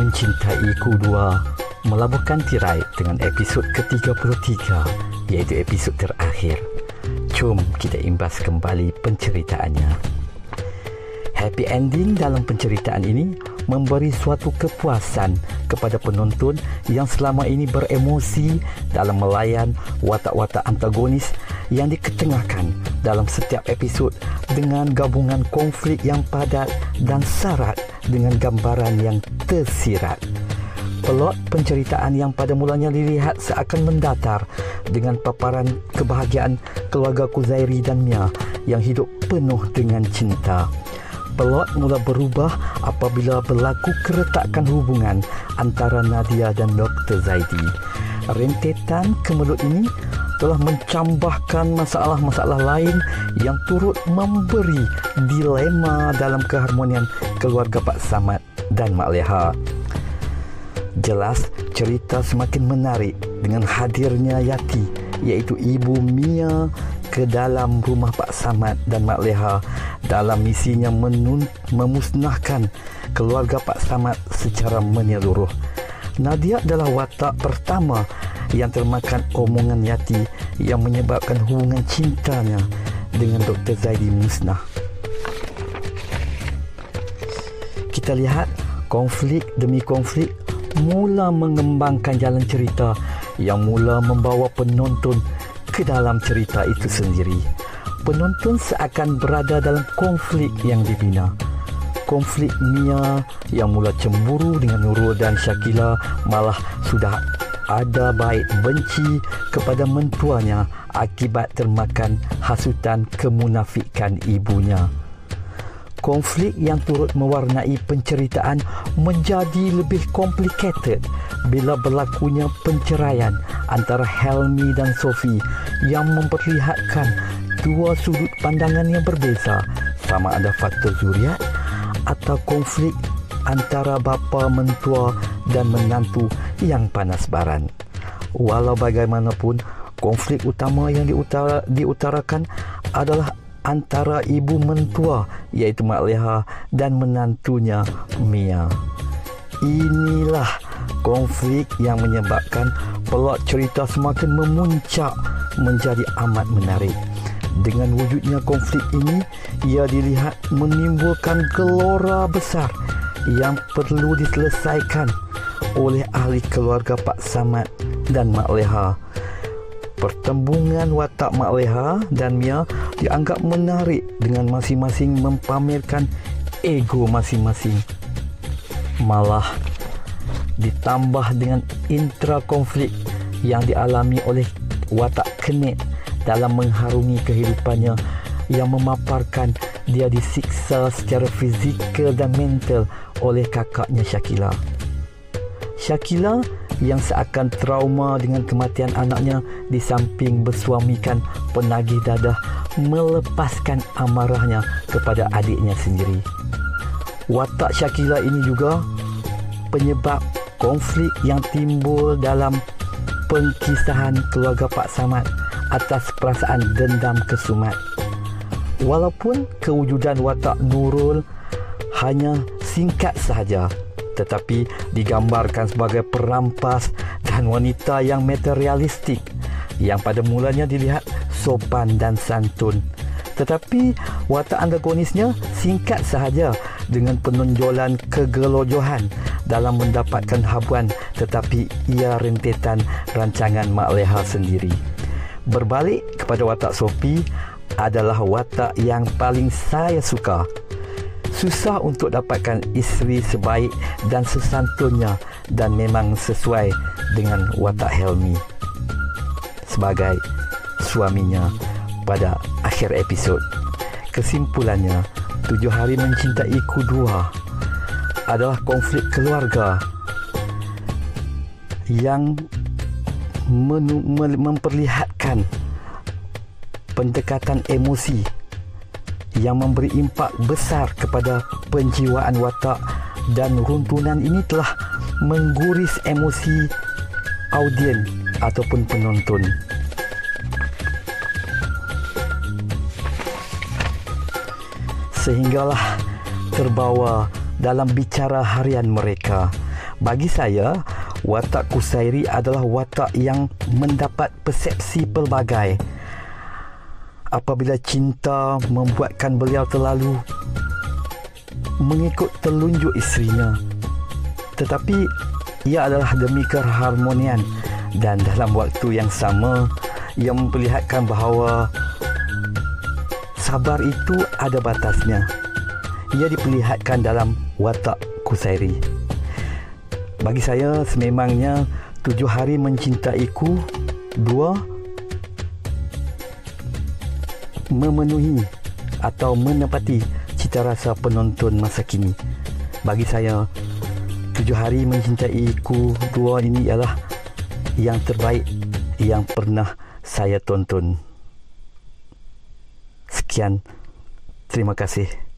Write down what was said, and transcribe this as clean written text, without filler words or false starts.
Mencintaiku 2 melabuhkan tirai dengan episod ke-33, iaitu episod terakhir. Jom kita imbas kembali penceritaannya. Happy ending dalam penceritaan ini memberi suatu kepuasan kepada penonton yang selama ini beremosi dalam melayan watak-watak antagonis yang diketengahkan dalam setiap episod dengan gabungan konflik yang padat dan syarat dengan gambaran yang tersirat. Pelot penceritaan yang pada mulanya dilihat seakan mendatar dengan paparan kebahagiaan keluarga Kuzairi dan Mia yang hidup penuh dengan cinta. Pelot mula berubah apabila berlaku keretakan hubungan antara Nadia dan Dr. Zaidi. Rentetan kemelut ini telah mencambahkan masalah-masalah lain yang turut memberi dilema dalam keharmonian keluarga Pak Samad dan Mak Leha. Jelas cerita semakin menarik dengan hadirnya Yati, iaitu ibu Mia, ke dalam rumah Pak Samad dan Mak Leha dalam misinya memusnahkan keluarga Pak Samad secara menyeluruh. Nadia adalah watak pertama yang termakan omongan Yati yang menyebabkan hubungan cintanya dengan Dr. Zaidi musnah. Kita lihat konflik demi konflik mula mengembangkan jalan cerita yang mula membawa penonton ke dalam cerita itu sendiri. Penonton seakan berada dalam konflik yang dibina. Konflik Mia yang mula cemburu dengan Nurul dan Syakila malah sudah ada baik benci kepada mentuanya akibat termakan hasutan kemunafikan ibunya. Konflik yang turut mewarnai penceritaan menjadi lebih complicated bila berlakunya penceraian antara Helmi dan Sophie yang memperlihatkan dua sudut pandangan yang berbeza, sama ada faktor zuriat atau konflik antara bapa mentua dan menantu yang panas baran. Walau bagaimanapun, konflik utama yang diutarakan adalah antara ibu mentua, iaitu Mak Leha, dan menantunya Mia. Inilah konflik yang menyebabkan plot cerita semakin memuncak menjadi amat menarik. Dengan wujudnya konflik ini, ia dilihat menimbulkan gelora besar yang perlu diselesaikan oleh ahli keluarga Pak Samad dan Mak Leha. Pertembungan watak Mak Leha dan Mia dianggap menarik dengan masing-masing mempamerkan ego masing-masing. Malah ditambah dengan intra konflik yang dialami oleh watak Kenet dalam mengharungi kehidupannya yang memaparkan dia disiksa secara fizikal dan mental oleh kakaknya Syakila. Syakila yang seakan trauma dengan kematian anaknya di samping bersuamikan penagih dadah melepaskan amarahnya kepada adiknya sendiri. Watak Syakila ini juga penyebab konflik yang timbul dalam pengkisahan keluarga Pak Samad atas perasaan dendam kesumat. Walaupun kewujudan watak Nurul hanya singkat sahaja, tetapi digambarkan sebagai perampas dan wanita yang materialistik yang pada mulanya dilihat sopan dan santun. Tetapi watak antagonisnya singkat sahaja dengan penonjolan kegelojohan dalam mendapatkan habuan, tetapi ia rentetan rancangan Mak Leha sendiri. Berbalik kepada watak Sophie adalah watak yang paling saya suka. Susah untuk dapatkan isteri sebaik dan sesantunnya dan memang sesuai dengan watak Helmi sebagai suaminya pada akhir episod. Kesimpulannya, 7 Hari Mencintaiku 2 adalah konflik keluarga yang memperlihatkan pendekatan emosi yang memberi impak besar kepada penjiwaan watak, dan runtunan ini telah mengguris emosi audien ataupun penonton. Sehinggalah terbawa dalam bicara harian mereka Bagi saya, watak Kushairi adalah watak yang mendapat persepsi pelbagai. Apabila cinta membuatkan beliau terlalu mengikut telunjuk isterinya, tetapi ia adalah demi keharmonian, dan dalam waktu yang sama ia memperlihatkan bahawa sabar itu ada batasnya. Ia diperlihatkan dalam watak Kushairi. Bagi saya, sememangnya 7 hari mencintaiku 2 memenuhi atau menepati cita rasa penonton masa kini. Bagi saya, 7 hari mencintaiku 2 ini adalah yang terbaik yang pernah saya tonton. Sekian, terima kasih.